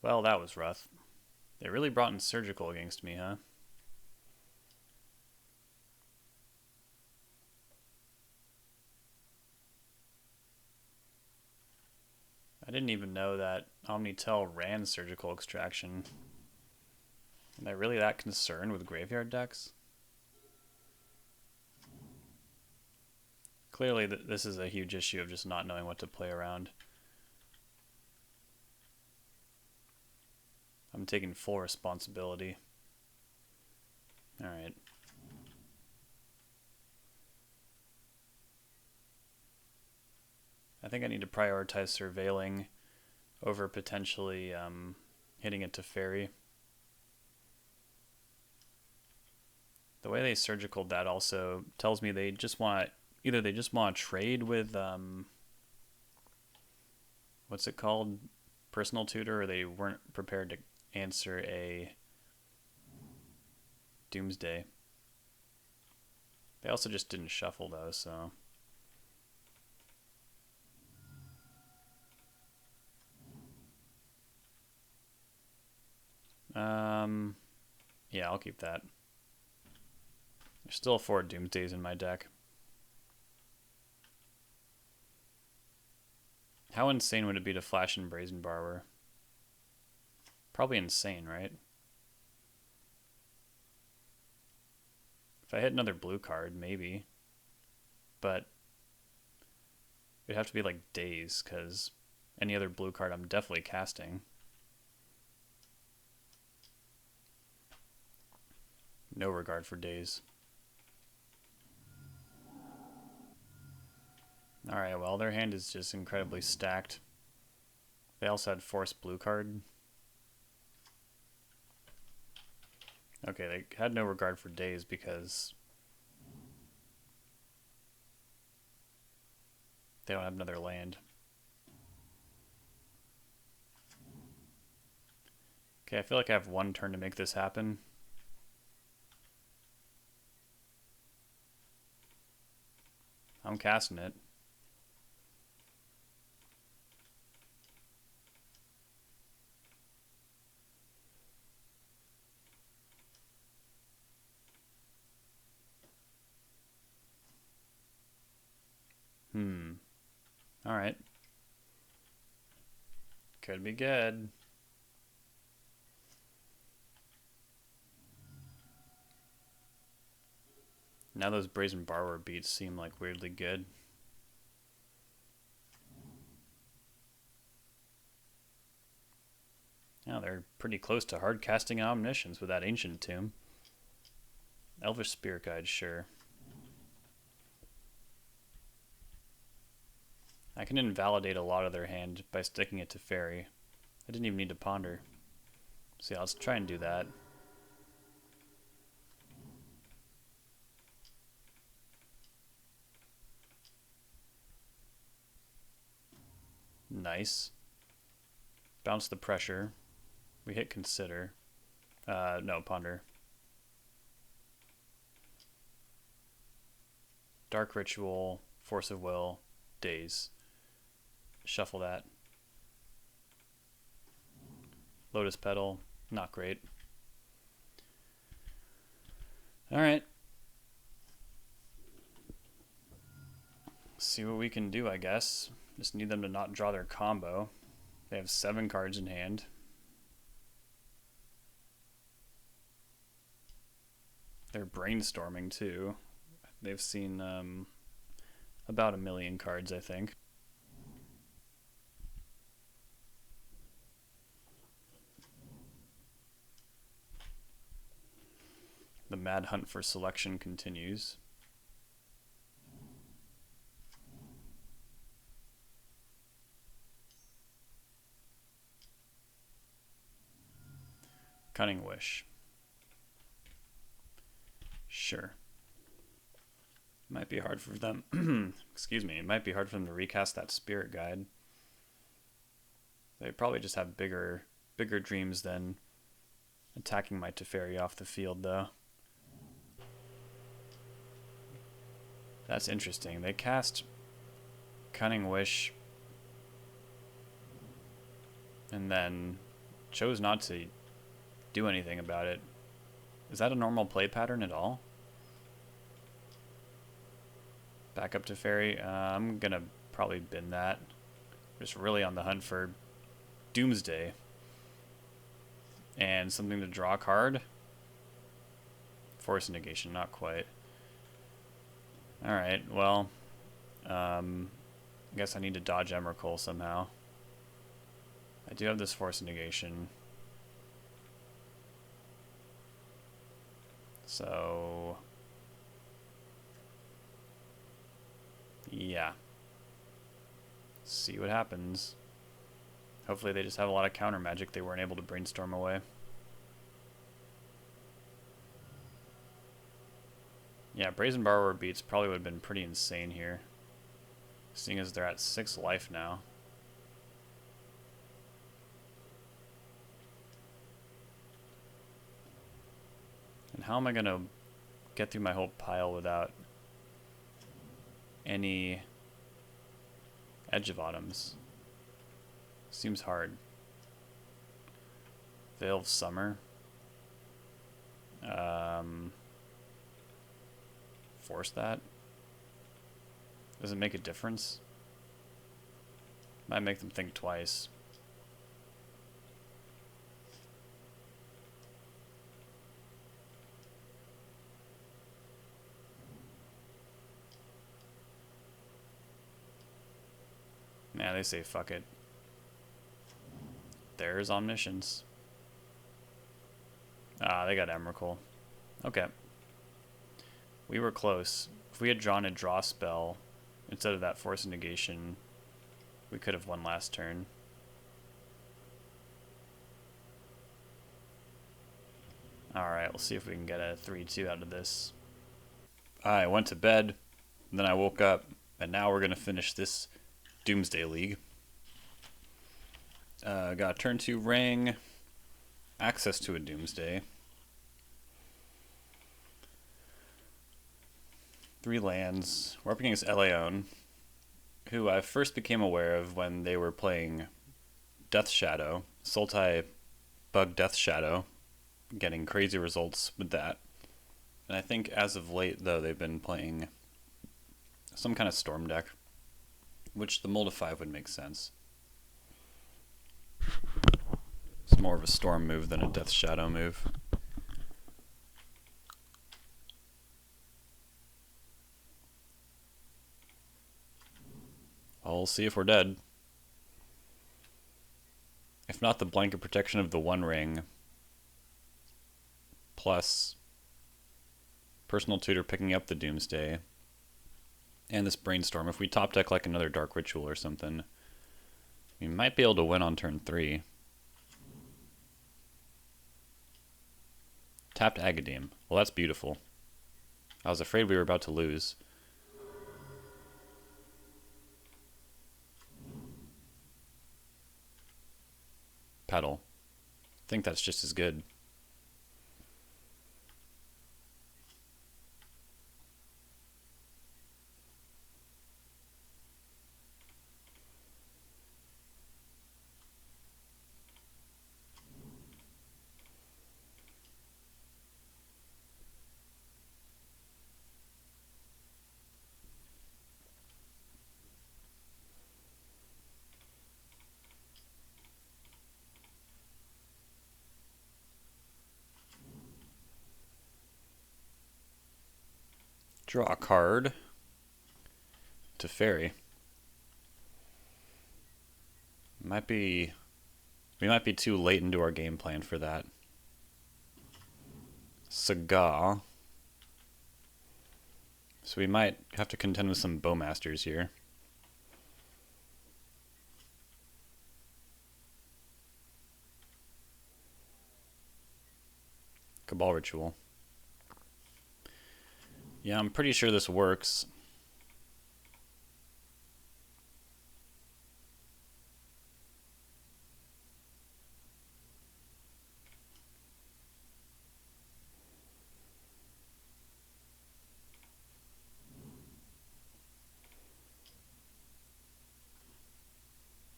Well, that was rough. They really brought in surgical against me, huh? I didn't even know that Omnitel ran surgical extraction. Am I really that concerned with graveyard decks? Clearly, this is a huge issue of just not knowing what to play around. I'm taking full responsibility. Alright. I think I need to prioritize surveilling over potentially hitting a Teferi. The way they surgicaled that also tells me they just want either they just want to trade with what's it called, personal tutor, or they weren't prepared to answer a Doomsday. They also just didn't shuffle though, so yeah, I'll keep that. There's still 4 Doomsdays in my deck. How insane would it be to flash in Brazen Borrower? Probably insane, right? If I hit another blue card, maybe. But it'd have to be like Daze, because any other blue card I'm definitely casting. No regard for Daze. Alright, well, their hand is just incredibly stacked. They also had Force blue card. Okay, they had no regard for Daze because they don't have another land. Okay, I feel like I have one turn to make this happen. I'm casting it. Alright. Could be good. Now those Brazen Borrower beats seem like weirdly good. Yeah, they're pretty close to hard casting Omniscience with that Ancient Tomb. Elvish Spirit Guide, sure. I can invalidate a lot of their hand by sticking it to Teferi. I didn't even need to ponder. So yeah, let's try and do that. Nice. Bounce the pressure. We hit consider. No, ponder. Dark Ritual, Force of Will, Daze. Shuffle that. Lotus Petal, not great. Alright. See what we can do, I guess. Just need them to not draw their combo. They have 7 cards in hand. They're brainstorming too. They've seen about 1 million cards, I think. Mad hunt for selection continues. Cunning Wish. Sure. Might be hard for them. Excuse me. It might be hard for them to recast that spirit guide. They probably just have bigger dreams than attacking my Teferi off the field, though. That's interesting. They cast Cunning Wish and then chose not to do anything about it. Is that a normal play pattern at all? Back up to Teferi. I'm gonna probably bin that. Just really on the hunt for Doomsday. And something to draw a card. Force negation, not quite. Alright, well, I guess I need to dodge Emrakul somehow. I do have this force negation. So, yeah. See what happens. Hopefully they just have a lot of counter magic they weren't able to brainstorm away. Yeah, Brazen Borrower beats probably would have been pretty insane here, seeing as they're at 6 life now. And how am I going to get through my whole pile without any Edge of Autumns? Seems hard. Veil of Summer. Force that? Does it make a difference? Might make them think twice. Yeah, they say fuck it. There's Omniscience. Ah, they got Emrakul. Okay. We were close. If we had drawn a draw spell instead of that force negation, we could have won last turn. Alright, we'll see if we can get a 3-2 out of this. I went to bed, then I woke up, and now we're going to finish this Doomsday League. Got turn 2 ring, access to a Doomsday. 3 lands. We're up against Eleon, who I first became aware of when they were playing Death Shadow. Sultai Bug Death Shadow, getting crazy results with that. And I think as of late, though, they've been playing some kind of Storm deck, which the Mold of 5 would make sense. It's more of a Storm move than a Death Shadow move. I'll see if we're dead. If not, the blanket protection of the One Ring, plus Personal Tutor picking up the Doomsday, and this Brainstorm. If we top deck like another Dark Ritual or something, we might be able to win on turn 3. Tapped Agademe. Well, that's beautiful. I was afraid we were about to lose. Pedal. I think that's just as good. Draw a card. Teferi. We might be too late into our game plan for that. Saga. So we might have to contend with some bowmasters here. Cabal Ritual. Yeah, I'm pretty sure this works.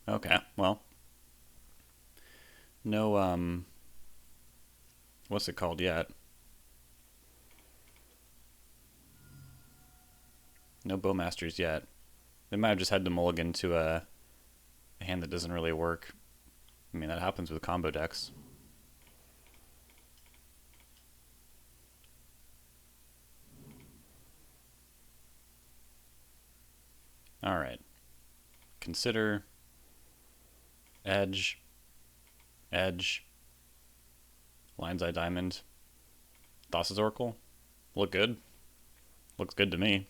Okay, well. No, what's it called yet? No bowmasters yet. They might have just had to mulligan to a hand that doesn't really work. I mean, that happens with combo decks. Alright. Consider edge, edge, Lion's Eye Diamond, Thassa's Oracle. Look good. Looks good to me.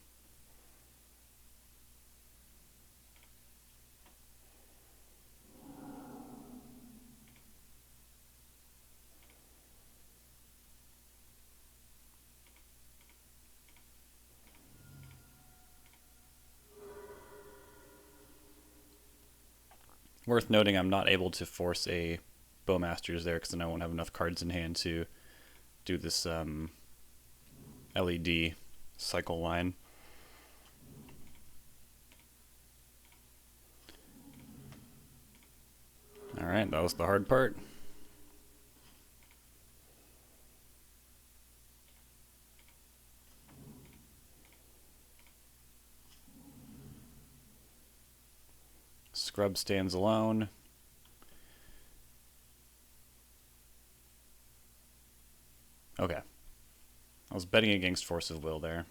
Worth noting, I'm not able to force a Bowmasters there because then I won't have enough cards in hand to do this LED cycle line. Alright, that was the hard part. Scrub stands alone. Okay. I was betting against Force of Will there.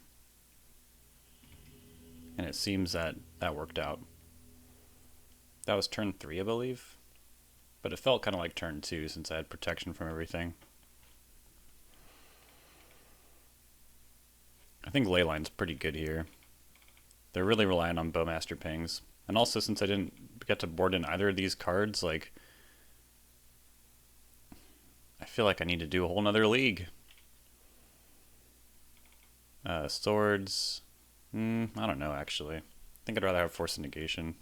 And it seems that that worked out. That was turn 3, I believe. But it felt kind of like turn 2 since I had protection from everything. I think Leyline's pretty good here. They're really relying on Bowmaster pings. And also, since I didn't get to board in either of these cards, like, I feel like I need to do a whole nother league. Swords. I don't know, actually. I think I'd rather have Force of Negation.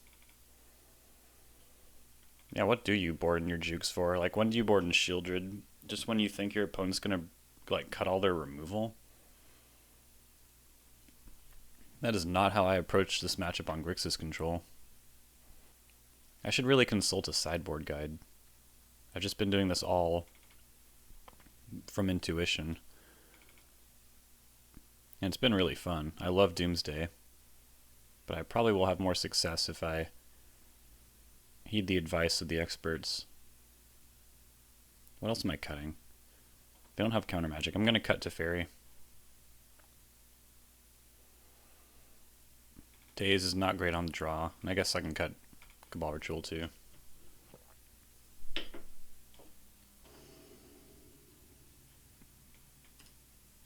Yeah, what do you board in your jukes for? Like, when do you board in Shieldred? Just when you think your opponent's gonna, like, cut all their removal? That is not how I approach this matchup on Grixis control. I should really consult a sideboard guide. I've just been doing this all from intuition. And it's been really fun. I love Doomsday. But I probably will have more success if I heed the advice of the experts. What else am I cutting? They don't have counter magic. I'm going to cut Teferi. Daze is not great on the draw. And I guess I can cut Cabal Ritual too.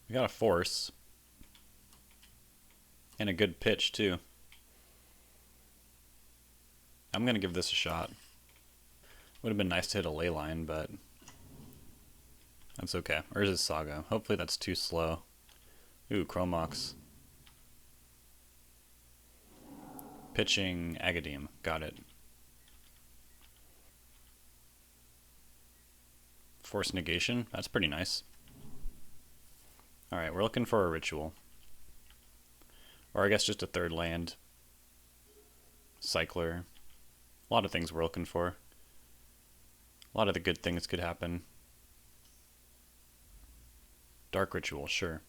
We got a Force. And a good pitch too. I'm going to give this a shot. Would have been nice to hit a ley line, but that's okay. Or is it Saga? Hopefully that's too slow. Ooh, Chromox. Pitching Agadeem. Got it. Force Negation. That's pretty nice. Alright, we're looking for a ritual. Or I guess just a third land. Cycler. A lot of things we're looking for. A lot of the good things could happen. Dark Ritual, sure.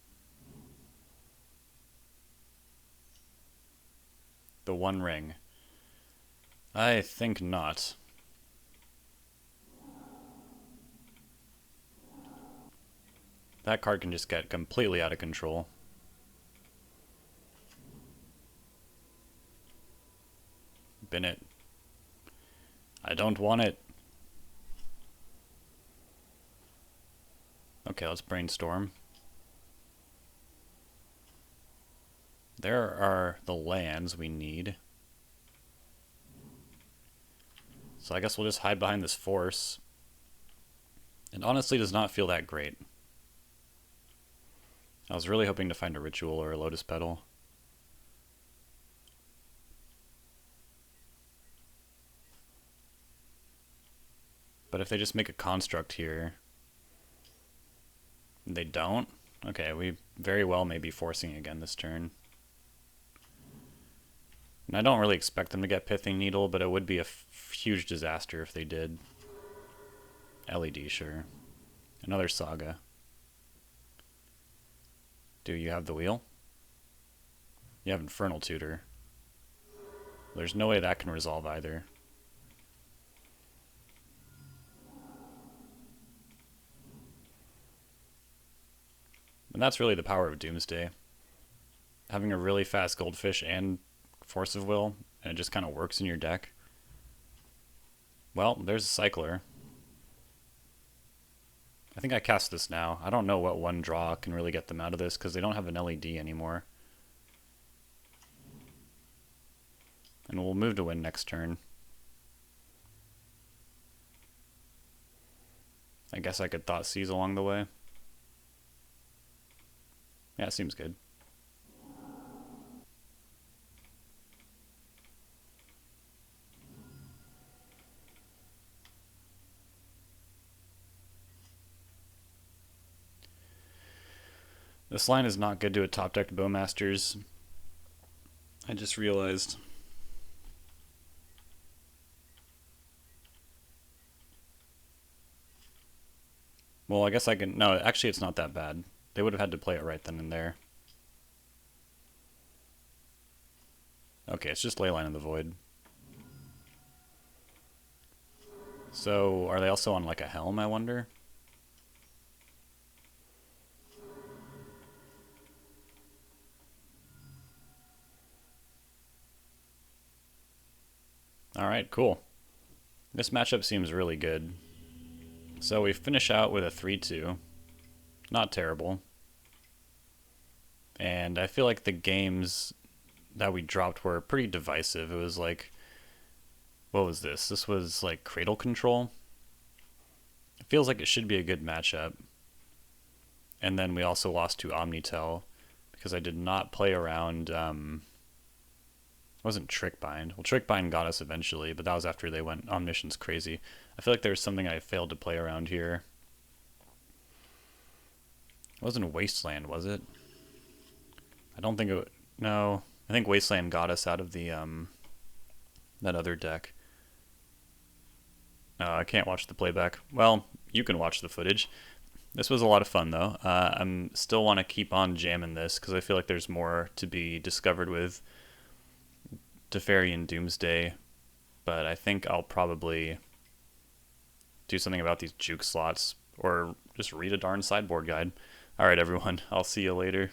The One Ring. I think not. That card can just get completely out of control. Bin it. I don't want it. Okay, let's brainstorm. there are the lands we need. So I guess we'll just hide behind this force. It honestly does not feel that great. I was really hoping to find a ritual or a lotus petal. But if they just make a construct here, they don't? Okay, we very well may be forcing again this turn. And I don't really expect them to get Pithing Needle, but it would be a huge disaster if they did. LED, sure. Another Saga. Do you have the wheel? You have Infernal Tutor. There's no way that can resolve either. And that's really the power of Doomsday. Having a really fast Goldfish and Force of Will, and it just kind of works in your deck. Well, there's a Cycler. I think I cast this now. I don't know what one draw can really get them out of this, because they don't have an LED anymore. And we'll move to win next turn. I guess I could Thought Seize along the way. Yeah, it seems good. This line is not good to a top-decked Bowmasters. I just realized. Well, I guess I can... No, actually it's not that bad. They would have had to play it right then and there. Okay, it's just Leyline in the Void. So, are they also on like a Helm, I wonder? Alright, cool. This matchup seems really good. So we finish out with a 3-2. Not terrible. And I feel like the games that we dropped were pretty divisive. It was like, what was this? This was like Cradle Control. It feels like it should be a good matchup. And then we also lost to Omnitel because I did not play around... It wasn't Trickbind. Well, Trickbind got us eventually, but that was after they went Omniscience crazy. I feel like there was something I failed to play around here. It wasn't Wasteland, was it? I don't think it... No. I think Wasteland got us out of the, that other deck. No, I can't watch the playback. Well, you can watch the footage. This was a lot of fun, though. I still want to keep on jamming this, because I feel like there's more to be discovered with Teferi and Doomsday, but I think I'll probably do something about these juke slots, or just read a darn sideboard guide. Alright everyone, I'll see you later.